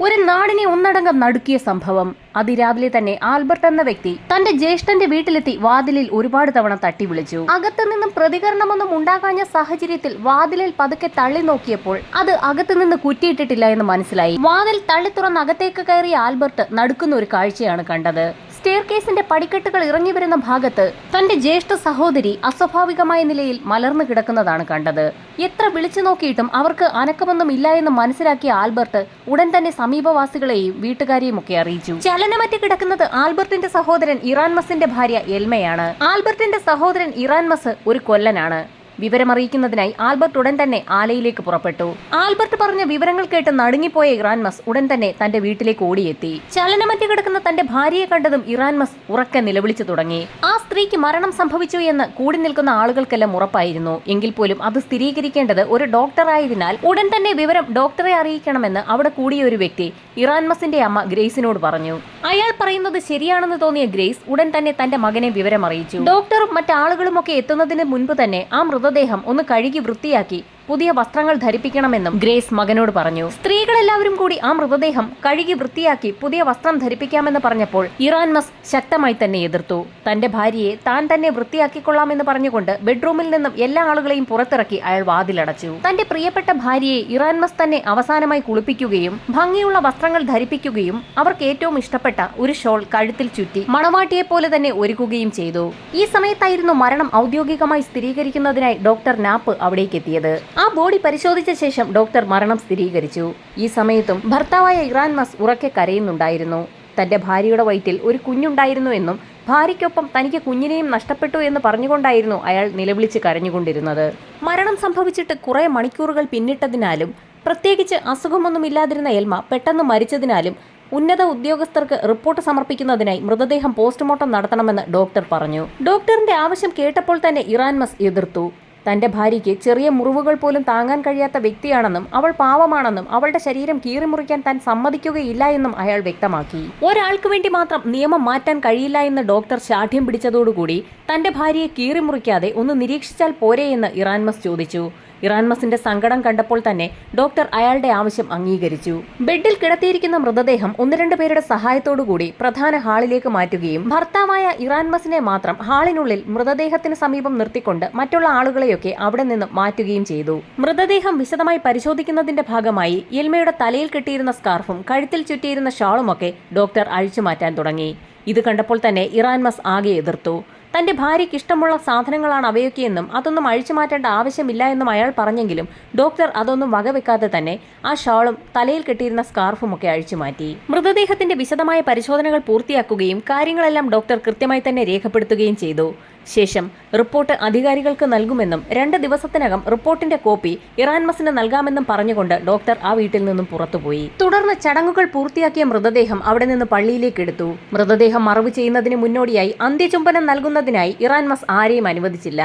ഒരു നാടിനെ ഒന്നടങ്കം നടുക്കിയ സംഭവം. അതിരാവിലെ തന്നെ ആൽബർട്ട് എന്ന വ്യക്തി തന്റെ ജ്യേഷ്ഠന്റെ വീട്ടിലെത്തി വാതിലിൽ ഒരുപാട് തവണ തട്ടി വിളിച്ചു. അകത്തുനിന്നും പ്രതികരണമൊന്നും ഉണ്ടാകാഞ്ഞ സാഹചര്യത്തിൽ വാതിലിൽ പതുക്കെ തള്ളി നോക്കിയപ്പോൾ അത് അകത്തുനിന്ന് കുറ്റിയിട്ടിട്ടില്ല എന്ന് മനസ്സിലായി. വാതിൽ തള്ളി തുറന്ന് അകത്തേക്ക് കയറിയ ആൽബർട്ട് നടുക്കുന്ന ഒരു കാഴ്ചയാണ് കണ്ടത്. സ്റ്റെയർ കേസിന്റെ പടിക്കെട്ടുകൾ ഇറങ്ങി വരുന്ന ഭാഗത്ത് തന്റെ ജ്യേഷ്ഠ സഹോദരി അസ്വാഭാവികമായ നിലയിൽ മലർന്നു കിടക്കുന്നതാണ് കണ്ടത്. എത്ര വിളിച്ചു നോക്കിയിട്ടും അവർക്ക് അനക്കമൊന്നും ഇല്ല എന്ന് മനസ്സിലാക്കിയ ആൽബർട്ട് ഉടൻ തന്നെ സമീപവാസികളെയും വീട്ടുകാരെയും ഒക്കെ അറിയിച്ചു. ചലനമറ്റ് കിടക്കുന്നത് ആൽബർട്ടിന്റെ സഹോദരൻ ഇറാൻമസിന്റെ ഭാര്യ എൽമയാണ്. ആൽബർട്ടിന്റെ സഹോദരൻ ഇറാൻമസ് ഒരു കൊല്ലനാണ്. വിവരമറിയിക്കുന്നതിനായി ആൽബർട്ട് ഉടൻ തന്നെ ആലയിലേക്ക് പുറപ്പെട്ടു. ആൽബർട്ട് പറഞ്ഞ വിവരങ്ങൾ കേട്ട് നടുങ്ങിപ്പോയ ഇറാൻമസ് ഉടൻ തന്നെ തന്റെ വീട്ടിലേക്ക് ഓടിയെത്തി. ചലനമറ്റ് കിടക്കുന്ന തന്റെ ഭാര്യയെ കണ്ടതും ഇറാൻമസ് ഉറക്കെ നിലവിളിച്ചു തുടങ്ങി. ആ സ്ത്രീക്ക് മരണം സംഭവിച്ചു എന്ന് കൂടി നിൽക്കുന്ന ആളുകൾക്കെല്ലാം ഉറപ്പായിരുന്നു. എങ്കിൽ പോലും അത് സ്ഥിരീകരിക്കേണ്ടത് ഒരു ഡോക്ടറായതിനാൽ ഉടൻ തന്നെ വിവരം ഡോക്ടറെ അറിയിക്കണമെന്ന് അവിടെ കൂടിയ ഒരു വ്യക്തി ഇറാൻമസിന്റെ അമ്മ ഗ്രേസിനോട് പറഞ്ഞു. അയാൾ പറയുന്നത് ശരിയാണെന്ന് തോന്നിയ ഗ്രേസ് ഉടൻ തന്നെ തന്റെ മകനെ വിവരം അറിയിച്ചു. ഡോക്ടറും മറ്റാളുകളും ഒക്കെ എത്തുന്നതിന് മുൻപ് തന്നെ ആ മൃതദേഹം ഒന്ന് കഴുകി വൃത്തിയാക്കി പുതിയ വസ്ത്രങ്ങൾ ധരിപ്പിക്കണമെന്നും ഗ്രേസ് മകനോട് പറഞ്ഞു. സ്ത്രീകളെല്ലാവരും കൂടി ആ മൃതദേഹം കഴുകി വൃത്തിയാക്കി പുതിയ വസ്ത്രം ധരിപ്പിക്കാമെന്ന് പറഞ്ഞപ്പോൾ ഇറാൻമസ് ശക്തമായി തന്നെ എതിർത്തു. തന്റെ ഭാര്യയെ താൻ തന്നെ വൃത്തിയാക്കിക്കൊള്ളാമെന്ന് പറഞ്ഞുകൊണ്ട് ബെഡ്റൂമിൽ നിന്നും എല്ലാ ആളുകളെയും പുറത്തിറക്കി അയാൾ വാതിലടച്ചു. തന്റെ പ്രിയപ്പെട്ട ഭാര്യയെ ഇറാൻമസ് തന്നെ അവസാനമായി കുളിപ്പിക്കുകയും ഭംഗിയുള്ള വസ്ത്രങ്ങൾ ധരിപ്പിക്കുകയും അവർക്ക് ഏറ്റവും ഇഷ്ടപ്പെട്ട ഒരു ഷോൾ കഴുത്തിൽ ചുറ്റി മണവാട്ടിയെ പോലെ തന്നെ ഒരുക്കുകയും ചെയ്തു. ഈ സമയത്തായിരുന്നു മരണം ഔദ്യോഗികമായി സ്ഥിരീകരിക്കുന്നതിനായി ഡോക്ടർ നാപ്പ് അവിടേക്ക് എത്തിയത്. ആ ബോഡി പരിശോധിച്ച ശേഷം ഡോക്ടർ മരണം സ്ഥിരീകരിച്ചു. ഈ സമയത്തും ഭർത്താവായ ഇറാൻമസ് ഉറക്കെ കരയുന്നുണ്ടായിരുന്നു. തന്റെ ഭാര്യയുടെ വയറ്റിൽ ഒരു കുഞ്ഞുണ്ടായിരുന്നു എന്നും ഭാര്യയ്ക്കൊപ്പം തനിക്ക് കുഞ്ഞിനെയും നഷ്ടപ്പെട്ടു എന്ന് പറഞ്ഞുകൊണ്ടായിരുന്നു അയാൾ നിലവിളിച്ച് കരഞ്ഞുകൊണ്ടിരുന്നത്. മരണം സംഭവിച്ചിട്ട് കുറെ മണിക്കൂറുകൾ പിന്നിട്ടതിനാലും പ്രത്യേകിച്ച് അസുഖമൊന്നുമില്ലാതിരുന്ന എൽമ പെട്ടെന്ന് മരിച്ചതിനാലും ഉന്നത ഉദ്യോഗസ്ഥർക്ക് റിപ്പോർട്ട് സമർപ്പിക്കുന്നതിനായി മൃതദേഹം പോസ്റ്റ്മോർട്ടം നടത്തണമെന്ന് ഡോക്ടർ പറഞ്ഞു. ഡോക്ടറിന്റെ ആവശ്യം കേട്ടപ്പോൾ തന്നെ ഇറാൻമസ് എതിർത്തു. തന്റെ ഭാര്യയ്ക്ക് ചെറിയ മുറിവുകൾ പോലും താങ്ങാൻ കഴിയാത്ത വ്യക്തിയാണെന്നും അവൾ പാവമാണെന്നും അവളുടെ ശരീരം കീറിമുറിക്കാൻ താൻ സമ്മതിക്കുകയില്ല എന്നും അയാൾ വ്യക്തമാക്കി. ഒരാൾക്ക് വേണ്ടി മാത്രം നിയമം മാറ്റാൻ കഴിയില്ല എന്ന് ഡോക്ടർ ശാഠ്യം പിടിച്ചതോടുകൂടി തന്റെ ഭാര്യയെ കീറിമുറിക്കാതെ ഒന്ന് നിരീക്ഷിച്ചാൽ പോരെ എന്ന് ഇറാൻമസ് ചോദിച്ചു. ഇറാൻമസിന്റെ സങ്കടം കണ്ടപ്പോൾ തന്നെ ഡോക്ടർ അയാളുടെ ആവശ്യം അംഗീകരിച്ചു. ബെഡിൽ കിടത്തിയിരിക്കുന്ന മൃതദേഹം ഒന്ന് രണ്ട് പേരുടെ സഹായത്തോടുകൂടി പ്രധാന ഹാളിലേക്ക് മാറ്റുകയും ഭർത്താവായ ഇറാൻമസിനെ മാത്രം ഹാളിനുള്ളിൽ മൃതദേഹത്തിന് സമീപം നിർത്തിക്കൊണ്ട് മറ്റുള്ള ആളുകളെയൊക്കെ അവിടെ നിന്നും മാറ്റുകയും ചെയ്തു. മൃതദേഹം വിശദമായി പരിശോധിക്കുന്നതിന്റെ ഭാഗമായി എൽമയുടെ തലയിൽ കെട്ടിയിരുന്ന സ്കാർഫും കഴുത്തിൽ ചുറ്റിയിരുന്ന ഷാളുമൊക്കെ ഡോക്ടർ അഴിച്ചുമാറ്റാൻ തുടങ്ങി. ഇത് കണ്ടപ്പോൾ തന്നെ ഇറാൻമസ് ആകെ എതിർത്തു. തന്റെ ഭാര്യയ്ക്ക് ഇഷ്ടമുള്ള സാധനങ്ങളാണ് അവയൊക്കെയെന്നും അതൊന്നും അഴിച്ചു മാറ്റേണ്ട ആവശ്യമില്ല എന്നും അയാൾ പറഞ്ഞെങ്കിലും ഡോക്ടർ അതൊന്നും വകവെക്കാതെ തന്നെ ആ ഷാളും തലയിൽ കെട്ടിയിരുന്ന സ്കാർഫുമൊക്കെ അഴിച്ചു മാറ്റി. മൃതദേഹത്തിന്റെ വിശദമായ പരിശോധനകൾ പൂർത്തിയാക്കുകയും കാര്യങ്ങളെല്ലാം ഡോക്ടർ കൃത്യമായി തന്നെ രേഖപ്പെടുത്തുകയും ചെയ്തു. ശേഷം റിപ്പോർട്ട് അധികാരികൾക്ക് നൽകുമെന്നും 2 ദിവസത്തിനകം റിപ്പോർട്ടിന്റെ കോപ്പി ഇറാൻമസിന് നൽകാമെന്നും പറഞ്ഞുകൊണ്ട് ഡോക്ടർ ആ വീട്ടിൽ നിന്നും പുറത്തുപോയി. തുടർന്ന് ചടങ്ങുകൾ പൂർത്തിയാക്കിയ മൃതദേഹം അവിടെ നിന്ന് പള്ളിയിലേക്ക് എടുത്തു. മൃതദേഹം മറവ് ചെയ്യുന്നതിന് മുന്നോടിയായി അന്ത്യചുംബനം നൽകുന്നതിനായി ഇറാൻമസ് ആരെയും അനുവദിച്ചില്ല.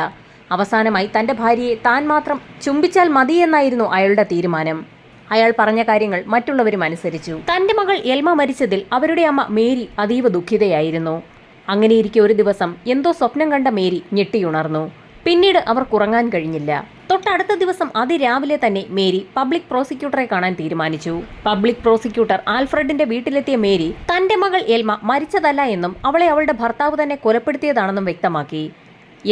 അവസാനമായി തന്റെ ഭാര്യയെ താൻ മാത്രം ചുംബിച്ചാൽ മതിയെന്നായിരുന്നു അയാളുടെ തീരുമാനം. അയാൾ പറഞ്ഞ കാര്യങ്ങൾ മറ്റുള്ളവരും അനുസരിച്ചു. തന്റെ മകൾ എൽമ മരിച്ചതിൽ അവരുടെ അമ്മ മേരി അതീവ ദുഃഖിതയായിരുന്നു. അങ്ങനെയിരിക്കെ ഒരു ദിവസം എന്തോ സ്വപ്നം കണ്ട മേരി ഞെട്ടിയുണർന്നു. പിന്നീട് അവർക്കുറങ്ങാൻ കഴിഞ്ഞില്ല. തൊട്ടടുത്ത ദിവസം അതിരാവിലെ തന്നെ മേരി പബ്ലിക് പ്രോസിക്യൂട്ടറെ കാണാൻ തീരുമാനിച്ചു. പബ്ലിക് പ്രോസിക്യൂട്ടർ ആൽഫ്രഡിന്റെ വീട്ടിലെത്തിയ മേരി തന്റെ മകൾ എൽമ മരിച്ചതല്ല എന്നും അവളെ അവളുടെ ഭർത്താവ് തന്നെ കൊലപ്പെടുത്തിയതാണെന്നും വ്യക്തമാക്കി.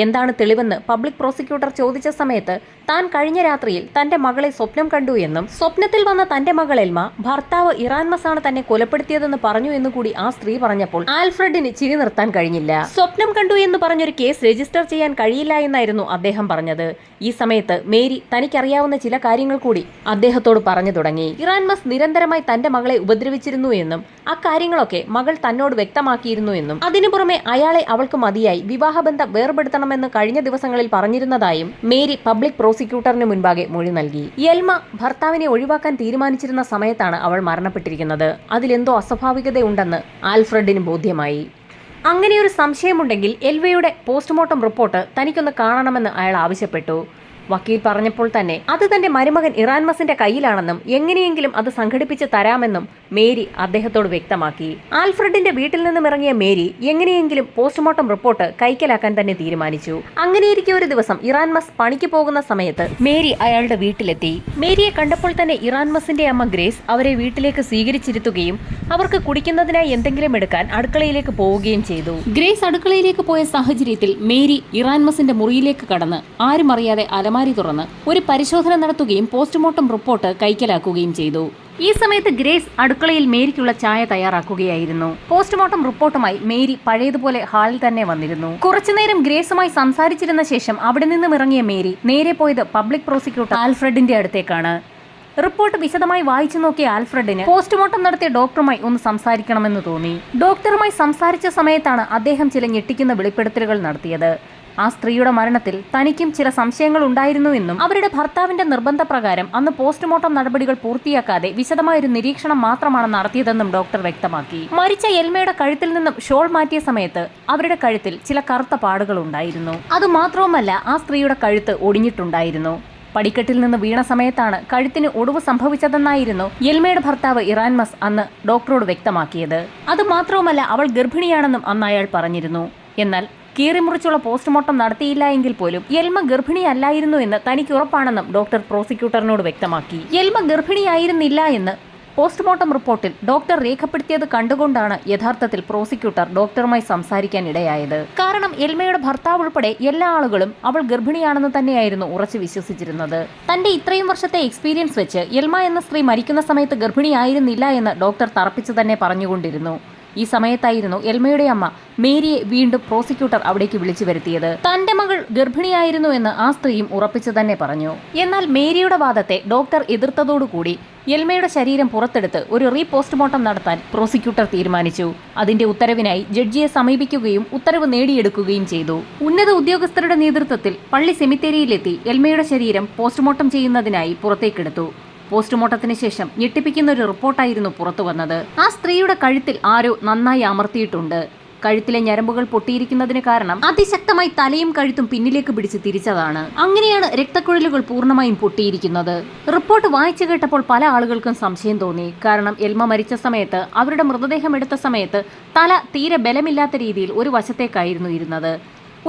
എന്താണ് തെളിവെന്ന് പബ്ലിക് പ്രോസിക്യൂട്ടർ ചോദിച്ച സമയത്ത് താൻ കഴിഞ്ഞ രാത്രിയിൽ തന്റെ മകളെ സ്വപ്നം കണ്ടു എന്നും സ്വപ്നത്തിൽ വന്ന തന്റെ മകൾ എൽമ ഭർത്താവ് ഇറാൻമസ് ആണ് തന്നെ കൊലപ്പെടുത്തിയതെന്ന് പറഞ്ഞു എന്നുകൂടി ആ സ്ത്രീ പറഞ്ഞപ്പോൾ ആൽഫ്രഡിന് ചിരി നിർത്താൻ കഴിഞ്ഞില്ല. സ്വപ്നം കണ്ടു എന്ന് പറഞ്ഞൊരു കേസ് രജിസ്റ്റർ ചെയ്യാൻ കഴിയില്ല എന്നായിരുന്നു അദ്ദേഹം പറഞ്ഞത്. ഈ സമയത്ത് മേരി തനിക്കറിയാവുന്ന ചില കാര്യങ്ങൾ കൂടി അദ്ദേഹത്തോട് പറഞ്ഞു തുടങ്ങി. ഇറാൻമസ് നിരന്തരമായി തന്റെ മകളെ ഉപദ്രവിച്ചിരുന്നു എന്നും അക്കാര്യങ്ങളൊക്കെ മകൾ തന്നോട് വ്യക്തമാക്കിയിരുന്നു എന്നും അതിനു പുറമെ അയാളെ അവൾക്ക് മതിയായി വിവാഹബന്ധം വേർപെടുത്തണമെന്ന് കഴിഞ്ഞ ദിവസങ്ങളിൽ പറഞ്ഞിരുന്നതായും മേരി പബ്ലിക് പ്രോസിക്യൂട്ടറിന് മുൻപാകെ മൊഴി നൽകി. എൽമ ഭർത്താവിനെ ഒഴിവാക്കാൻ തീരുമാനിച്ചിരുന്ന സമയത്താണ് അവൾ മരണപ്പെട്ടിരിക്കുന്നത്. അതിലെന്തോ അസ്വാഭാവികതയുണ്ടെന്ന് ആൽഫ്രഡിന് ബോധ്യമായി. അങ്ങനെയൊരു സംശയമുണ്ടെങ്കിൽ എൽവയുടെ പോസ്റ്റ്മോർട്ടം റിപ്പോർട്ട് തനിക്കൊന്ന് കാണണമെന്ന് അയാൾ ആവശ്യപ്പെട്ടു. വക്കീൽ പറഞ്ഞപ്പോൾ തന്നെ അത് തന്റെ മരുമകൻ ഇറാൻമസിന്റെ കയ്യിലാണെന്നും എങ്ങനെയെങ്കിലും അത് സംഘടിപ്പിച്ച് തരാമെന്നും മേരി അദ്ദേഹത്തോട് വ്യക്തമാക്കി. ആൽഫ്രഡിന്റെ വീട്ടിൽ നിന്നും ഇറങ്ങിയ മേരി എങ്ങനെയെങ്കിലും പോസ്റ്റ്മോർട്ടം റിപ്പോർട്ട് കൈക്കലാക്കാൻ തന്നെ തീരുമാനിച്ചു. അങ്ങനെയിരിക്കെ ഒരു ദിവസം ഇറാൻമസ് പണിക്ക് പോകുന്ന സമയത്ത് മേരി അയാളുടെ വീട്ടിലെത്തി. മേരിയെ കണ്ടപ്പോൾ തന്നെ ഇറാൻമസിന്റെ അമ്മ ഗ്രേസ് അവരെ വീട്ടിലേക്ക് സ്വീകരിച്ചിരുത്തുകയും അവർക്ക് കുടിക്കുന്നതിനായി എന്തെങ്കിലും എടുക്കാൻ അടുക്കളയിലേക്ക് പോവുകയും ചെയ്തു. ഗ്രേസ് അടുക്കളയിലേക്ക് പോയ സാഹചര്യത്തിൽ മേരി ഇറാൻമസിന്റെ മുറിയിലേക്ക് കടന്ന് ആരും അറിയാതെ അലമാരി തുറന്ന് ഒരു പരിശോധന നടത്തുകയും പോസ്റ്റ്മോർട്ടം റിപ്പോർട്ട് കൈക്കലാക്കുകയും ചെയ്തു. ഈ സമയത്ത് ഗ്രേസ് അടുക്കളയിൽ മേരിക്കുള്ള ചായ തയ്യാറാക്കുകയായിരുന്നു. പോസ്റ്റ്മോർട്ടം റിപ്പോർട്ടുമായി മേരി പഴയതുപോലെ ഹാളിൽ തന്നെ വന്നിരുന്നു. കുറച്ചുനേരം ഗ്രേസുമായി സംസാരിച്ചിരുന്ന ശേഷം അവിടെ നിന്നും ഇറങ്ങിയ മേരി നേരെ പോയത് പബ്ലിക് പ്രോസിക്യൂട്ടർ ആൽഫ്രഡിന്റെ അടുത്തേക്കാണ്. റിപ്പോർട്ട് വിശദമായി വായിച്ചു നോക്കിയ ആൽഫ്രഡിന് പോസ്റ്റ്മോർട്ടം നടത്തിയ ഡോക്ടറുമായി ഒന്ന് സംസാരിക്കണമെന്ന് തോന്നി. ഡോക്ടറുമായി സംസാരിച്ച സമയത്താണ് അദ്ദേഹം ചില ഞെട്ടിക്കുന്ന വെളിപ്പെടുത്തലുകൾ നടത്തിയത്. ആ സ്ത്രീയുടെ മരണത്തിൽ തനിക്കും ചില സംശയങ്ങൾ ഉണ്ടായിരുന്നുവെന്നും അവരുടെ ഭർത്താവിന്റെ നിർബന്ധപ്രകാരം അന്ന് പോസ്റ്റ്മോർട്ടം നടപടികൾ പൂർത്തിയാക്കാതെ വിശദമായൊരു നിരീക്ഷണം മാത്രമാണ് നടത്തിയതെന്നും ഡോക്ടർ വ്യക്തമാക്കി. മരിച്ച എൽമയുടെ കഴുത്തിൽ നിന്നും ഷോൾ മാറ്റിയ സമയത്ത് അവരുടെ കഴുത്തിൽ ചില കറുത്ത പാടുകൾ ഉണ്ടായിരുന്നു. അതുമാത്രവുമല്ല, ആ സ്ത്രീയുടെ കഴുത്ത് ഒടിഞ്ഞിട്ടുണ്ടായിരുന്നു. പടിക്കെട്ടിൽ നിന്ന് വീണ സമയത്താണ് കഴുത്തിന് ഒടിവ് സംഭവിച്ചതെന്നായിരുന്നു എൽമയുടെ ഭർത്താവ് ഇറാൻമസ് അന്ന് ഡോക്ടറോട് വ്യക്തമാക്കിയത്. അതുമാത്രവുമല്ല, അവൾ ഗർഭിണിയാണെന്നും അന്ന് അയാൾ പറഞ്ഞിരുന്നു. എന്നാൽ കീറിമുറിച്ചുള്ള പോസ്റ്റ്മോർട്ടം നടത്തിയില്ല എങ്കിൽ പോലും എൽമ ഗർഭിണിയല്ലായിരുന്നു എന്ന് തനിക്ക് ഉറപ്പാണെന്നും ഡോക്ടർ പ്രോസിക്യൂട്ടറിനോട് വ്യക്തമാക്കി. എൽമ ഗർഭിണിയായിരുന്നില്ല എന്ന് പോസ്റ്റ്മോർട്ടം റിപ്പോർട്ടിൽ ഡോക്ടർ രേഖപ്പെടുത്തിയത് കണ്ടുകൊണ്ടാണ് യഥാർത്ഥത്തിൽ പ്രോസിക്യൂട്ടർ ഡോക്ടറുമായി സംസാരിക്കാൻ ഇടയായത്. കാരണം എൽമയുടെ ഭർത്താവ് ഉൾപ്പെടെ എല്ലാ ആളുകളും അവൾ ഗർഭിണിയാണെന്ന് തന്നെയായിരുന്നു ഉറച്ചു വിശ്വസിച്ചിരുന്നത്. തന്റെ ഇത്രയും വർഷത്തെ എക്സ്പീരിയൻസ് വെച്ച് എൽമ എന്ന സ്ത്രീ മരിക്കുന്ന സമയത്ത് ഗർഭിണിയായിരുന്നില്ല എന്ന് ഡോക്ടർ തറപ്പിച്ചു തന്നെ പറഞ്ഞുകൊണ്ടിരുന്നു. ഈ സമയത്തായിരുന്നു എൽമയുടെ അമ്മ മേരിയെ വീണ്ടും പ്രോസിക്യൂട്ടർ അവിടേക്ക് വിളിച്ചു വരുത്തിയത്. തന്റെ മകൾ ഗർഭിണിയായിരുന്നു എന്ന് ആ സ്ത്രീയും ഉറപ്പിച്ചു തന്നെ പറഞ്ഞു. എന്നാൽ മേരിയുടെ വാദത്തെ ഡോക്ടർ എതിർത്തതോടുകൂടി എൽമയുടെ ശരീരം പുറത്തെടുത്ത് ഒരു പോസ്റ്റ്മോർട്ടം നടത്താൻ പ്രോസിക്യൂട്ടർ തീരുമാനിച്ചു. അതിന്റെ ഉത്തരവിനായി ജഡ്ജിയെ സമീപിക്കുകയും ഉത്തരവ് നേടിയെടുക്കുകയും ചെയ്തു. ഉന്നത ഉദ്യോഗസ്ഥരുടെ നേതൃത്വത്തിൽ പള്ളി സെമിത്തേരിയിലെത്തി എൽമയുടെ ശരീരം പോസ്റ്റ്മോർട്ടം ചെയ്യുന്നതിനായി പുറത്തേക്കെടുത്തു. പോസ്റ്റ്മോർട്ടത്തിന് ശേഷം ഞെട്ടിപ്പിക്കുന്ന ഒരു റിപ്പോർട്ടായിരുന്നു പുറത്തു വന്നത്. ആ സ്ത്രീയുടെ കഴുത്തിൽ ആരോ നന്നായി അമർത്തിയിട്ടുണ്ട്. കഴുത്തിലെ ഞരമ്പുകൾ പൊട്ടിയിരിക്കുന്നതിന് കാരണം അതിശക്തമായി തലയും കഴുത്തും പിന്നിലേക്ക് പിടിച്ച് തിരിച്ചതാണ്. അങ്ങനെയാണ് രക്തക്കുഴലുകൾ പൂർണ്ണമായും പൊട്ടിയിരിക്കുന്നത്. റിപ്പോർട്ട് വായിച്ചു കേട്ടപ്പോൾ പല ആളുകൾക്കും സംശയം തോന്നി. കാരണം എൽമ മരിച്ച സമയത്ത് അവരുടെ മൃതദേഹം എടുത്ത സമയത്ത് തല തീരെ ബലമില്ലാത്ത രീതിയിൽ ഒരു വശത്തേക്കായിരുന്നു ഇരുന്നത്.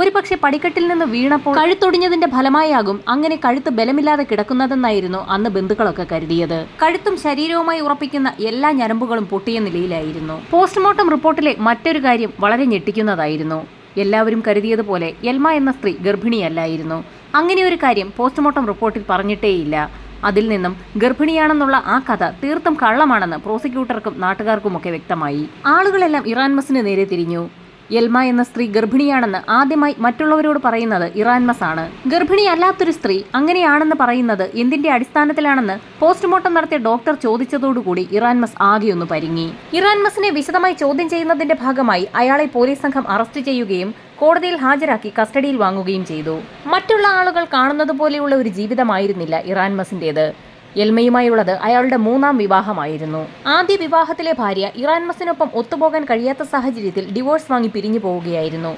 ഒരുപക്ഷെ പടിക്കെട്ടിൽ നിന്ന് വീണപ്പോൾ കഴുത്തൊടിഞ്ഞതിന്റെ ഫലമായാകും അങ്ങനെ കഴുത്ത് ബലമില്ലാതെ കിടക്കുന്നതെന്നായിരുന്നു അന്ന് ബന്ധുക്കളൊക്കെ കരുതിയത്. കഴുത്തും ശരീരവുമായി ഉറപ്പിക്കുന്ന എല്ലാ ഞരമ്പുകളും പൊട്ടിയ നിലയിലായിരുന്നു. പോസ്റ്റ്മോർട്ടം റിപ്പോർട്ടിലെ മറ്റൊരു കാര്യം വളരെ ഞെട്ടിക്കുന്നതായിരുന്നു. എല്ലാവരും കരുതിയതുപോലെ എൽമ എന്ന സ്ത്രീ ഗർഭിണിയല്ലായിരുന്നു. അങ്ങനെ ഒരു കാര്യം പോസ്റ്റ്മോർട്ടം റിപ്പോർട്ടിൽ പറഞ്ഞിട്ടേയില്ല. അതിൽ നിന്നും ഗർഭിണിയാണെന്നുള്ള ആ കഥ തീർത്തും കള്ളമാണെന്ന് പ്രോസിക്യൂട്ടർക്കും നാട്ടുകാർക്കുമൊക്കെ വ്യക്തമായി. ആളുകളെല്ലാം ഇറാൻമസിന് നേരെ തിരിഞ്ഞു. എൽമ എന്ന സ്ത്രീ ഗർഭിണിയാണെന്ന് ആദ്യമായി മറ്റുള്ളവരോട് പറയുന്നത് ഇറാൻമസ് ആണ്. ഗർഭിണിയല്ലാത്തൊരു സ്ത്രീ അങ്ങനെയാണെന്ന് പറയുന്നത് എന്തിന്റെ അടിസ്ഥാനത്തിലാണെന്ന് പോസ്റ്റ്മോർട്ടം നടത്തിയ ഡോക്ടർ ചോദിച്ചതോടുകൂടി ഇറാൻമസ് ആകെയൊന്ന് പരിങ്ങി. ഇറാൻമസിനെ വിശദമായി ചോദ്യം ചെയ്യുന്നതിന്റെ ഭാഗമായി അയാളെ പോലീസ് സംഘം അറസ്റ്റ് ചെയ്യുകയും കോടതിയിൽ ഹാജരാക്കി കസ്റ്റഡിയിൽ വാങ്ങുകയും ചെയ്തു. മറ്റുള്ള ആളുകൾ കാണുന്നത് പോലെയുള്ള ഒരു ജീവിതമായിരുന്നില്ല ഇറാൻമസിന്റേത്. എൽമയുമായുള്ളത് അയാളുടെ 3ാം വിവാഹമായിരുന്നു. ആദ്യ വിവാഹത്തിലെ ഭാര്യ ഇറാൻമസിനൊപ്പം ഒത്തുപോകാൻ കഴിയാത്ത സാഹചര്യത്തിൽ ഡിവോഴ്സ് വാങ്ങി പിരിഞ്ഞു പോവുകയായിരുന്നു.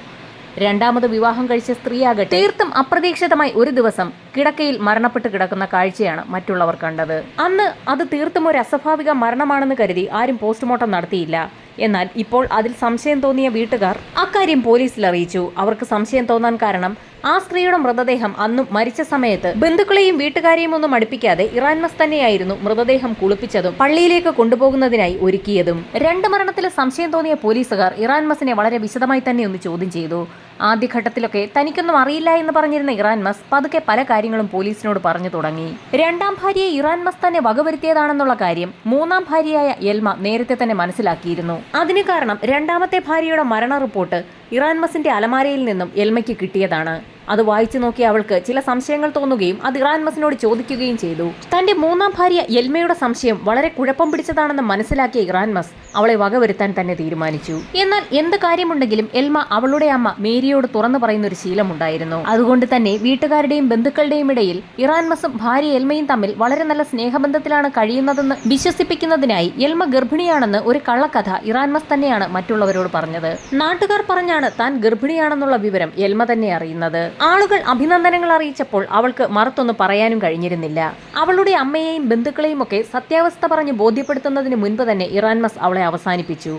രണ്ടാമത് വിവാഹം കഴിച്ച സ്ത്രീയാകട്ടെ തീർത്തും അപ്രതീക്ഷിതമായി ഒരു ദിവസം കിടക്കയിൽ മരണപ്പെട്ട് കിടക്കുന്ന കാഴ്ചയാണ് മറ്റുള്ളവർ കണ്ടത്. അന്ന് അത് തീർത്തും ഒരു അസ്വാഭാവിക മരണമാണെന്ന് കരുതി ആരും പോസ്റ്റ്മോർട്ടം നടത്തിയില്ല. എന്നാൽ ഇപ്പോൾ അതിൽ സംശയം തോന്നിയ വീട്ടുകാർ അക്കാര്യം പോലീസിൽ അറിയിച്ചു. അവർക്ക് സംശയം തോന്നാൻ കാരണം ആ സ്ത്രീയുടെ മൃതദേഹം അന്നും മരിച്ച സമയത്ത് ബന്ധുക്കളെയും വീട്ടുകാരെയും ഒന്നും അടുപ്പിക്കാതെ ഇറാൻമസ് തന്നെയായിരുന്നു മൃതദേഹം കുളിപ്പിച്ചതും പള്ളിയിലേക്ക് കൊണ്ടുപോകുന്നതിനായി ഒരുക്കിയതും. 2 മരണത്തിൽ സംശയം തോന്നിയ പോലീസുകാർ ഇറാൻമസിനെ വളരെ വിശദമായി തന്നെ ഒന്ന് ചോദ്യം ചെയ്തു. ആദ്യഘട്ടത്തിലൊക്കെ തനിക്കൊന്നും അറിയില്ല എന്ന് പറഞ്ഞിരുന്ന ഇറാൻമസ് പതുക്കെ പല കാര്യങ്ങളും പോലീസിനോട് പറഞ്ഞു തുടങ്ങി. 2ാം ഭാര്യയെ ഇറാൻമസ് തന്നെ വകവരുത്തിയതാണെന്നുള്ള കാര്യം 3ാം ഭാര്യയായ എൽമ നേരത്തെ തന്നെ മനസ്സിലാക്കിയിരുന്നു. അതിന് കാരണം 2ാമത്തെ ഭാര്യയുടെ മരണ റിപ്പോർട്ട് ഇറാൻമസിന്റെ അലമാരയിൽ നിന്നും എൽമയ്ക്ക് കിട്ടിയതാണ്. അത് വായിച്ചു നോക്കിയ അവൾക്ക് ചില സംശയങ്ങൾ തോന്നുകയും അത് ഇറാൻമസിനോട് ചോദിക്കുകയും ചെയ്തു. തന്റെ 3ാം ഭാര്യ എൽമയുടെ സംശയം വളരെ കുഴപ്പം പിടിച്ചതാണെന്ന് മനസ്സിലാക്കിയ ഇറാൻമസ് അവളെ വകവരുത്താൻ തന്നെ തീരുമാനിച്ചു. എന്നാൽ എന്ത് കാര്യമുണ്ടെങ്കിലും എൽമ അവളുടെ അമ്മ മേരിയോട് തുറന്നു പറയുന്ന ഒരു ശീലമുണ്ടായിരുന്നു. അതുകൊണ്ട് തന്നെ വീട്ടുകാരുടെയും ബന്ധുക്കളുടെയും ഇടയിൽ ഇറാൻമസും ഭാര്യ എൽമയും തമ്മിൽ വളരെ നല്ല സ്നേഹബന്ധത്തിലാണ് കഴിയുന്നതെന്ന് വിശ്വസിപ്പിക്കുന്നതിനായി എൽമ ഗർഭിണിയാണെന്ന് ഒരു കള്ളക്കഥ ഇറാൻമസ് തന്നെയാണ് മറ്റുള്ളവരോട് പറഞ്ഞത്. നാട്ടുകാർ പറഞ്ഞാണ് താൻ ഗർഭിണിയാണെന്നുള്ള വിവരം എൽമ തന്നെ അറിയുന്നത്. ആളുകൾ അഭിനന്ദനങ്ങൾ അറിയിച്ചപ്പോൾ അവൾക്ക് മറുത്തൊന്നും പറയാനും കഴിഞ്ഞിരുന്നില്ല. അവളുടെ അമ്മയെയും ബന്ധുക്കളെയും ഒക്കെ സത്യാവസ്ഥ പറഞ്ഞ് ബോധ്യപ്പെടുത്തുന്നതിന് മുൻപ് തന്നെ ഇറാൻമസ് അവളെ അവസാനിപ്പിച്ചു.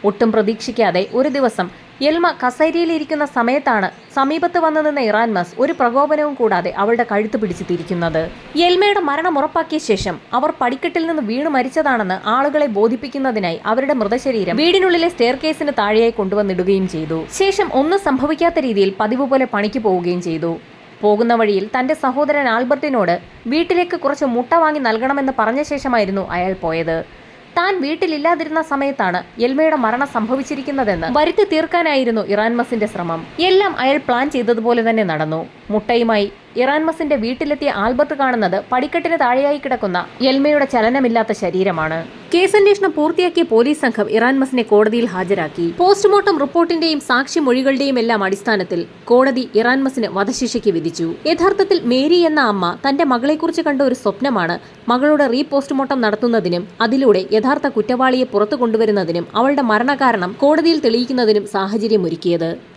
ഒട്ടും പ്രതീക്ഷിക്കാതെ ഒരു ദിവസം യെൽമ കസേരയിലിരിക്കുന്ന സമയത്താണ് സമീപത്ത് വന്നു നിന്ന ഇറാൻമസ് ഒരു പ്രകോപനവും കൂടാതെ അവളുടെ കഴുത്ത് പിടിച്ചു തിരിക്കുന്നത്. യെൽമയുടെ മരണം ഉറപ്പാക്കിയ ശേഷം അവർ പടിക്കെട്ടിൽ നിന്ന് വീണു മരിച്ചതാണെന്ന് ആളുകളെ ബോധിപ്പിക്കുന്നതിനായി അവരുടെ മൃതശരീരം വീടിനുള്ളിലെ സ്റ്റെയർകേസിന് താഴെയായി കൊണ്ടുവന്നിടുകയും ചെയ്തു. ശേഷം ഒന്നും സംഭവിക്കാത്ത രീതിയിൽ പതിവ് പോലെ പണിക്ക് പോവുകയും ചെയ്തു. പോകുന്ന വഴിയിൽ തന്റെ സഹോദരൻ ആൽബർട്ടിനോട് വീട്ടിലേക്ക് കുറച്ച് മുട്ട വാങ്ങി നൽകണമെന്ന് പറഞ്ഞ ശേഷമായിരുന്നു അയാൾ പോയത്. താൻ വീട്ടിലില്ലാതിരുന്ന സമയത്താണ് യെൽമയുടെ മരണം സംഭവിച്ചിരിക്കുന്നതെന്ന് വരുത്തി തീർക്കാനായിരുന്നു ഇറാൻമസിന്റെ ശ്രമം. എല്ലാം അയാൾ പ്ലാൻ ചെയ്തതുപോലെ തന്നെ നടന്നു. മുട്ടയുമായി ഇറാൻമസിന്റെ വീട്ടിലെത്തിയ ആൽബർട്ട് കാണുന്നത് പടിക്കെട്ടിന് താഴെയായി കിടക്കുന്ന യെൽമയുടെ ചലനമില്ലാത്ത ശരീരമാണ്. കേസന്വേഷണം പൂർത്തിയാക്കിയ പോലീസ് സംഘം ഇറാൻമസിനെ കോടതിയിൽ ഹാജരാക്കി. പോസ്റ്റ്മോർട്ടം റിപ്പോർട്ടിന്റെയും സാക്ഷിമൊഴികളുടെയും എല്ലാം അടിസ്ഥാനത്തിൽ കോടതി ഇറാൻമസിന് വധശിക്ഷയ്ക്ക് വിധിച്ചു. യഥാർത്ഥത്തിൽ മേരി എന്ന അമ്മ തന്റെ മകളെക്കുറിച്ച് കണ്ട ഒരു സ്വപ്നമാണ് മകളുടെ പോസ്റ്റ്മോർട്ടം നടത്തുന്നതിനും അതിലൂടെ യഥാർത്ഥ കുറ്റവാളിയെ പുറത്തു കൊണ്ടുവരുന്നതിനും അവളുടെ മരണകാരണം കോടതിയിൽ തെളിയിക്കുന്നതിനും സാഹചര്യമൊരുക്കിയത്.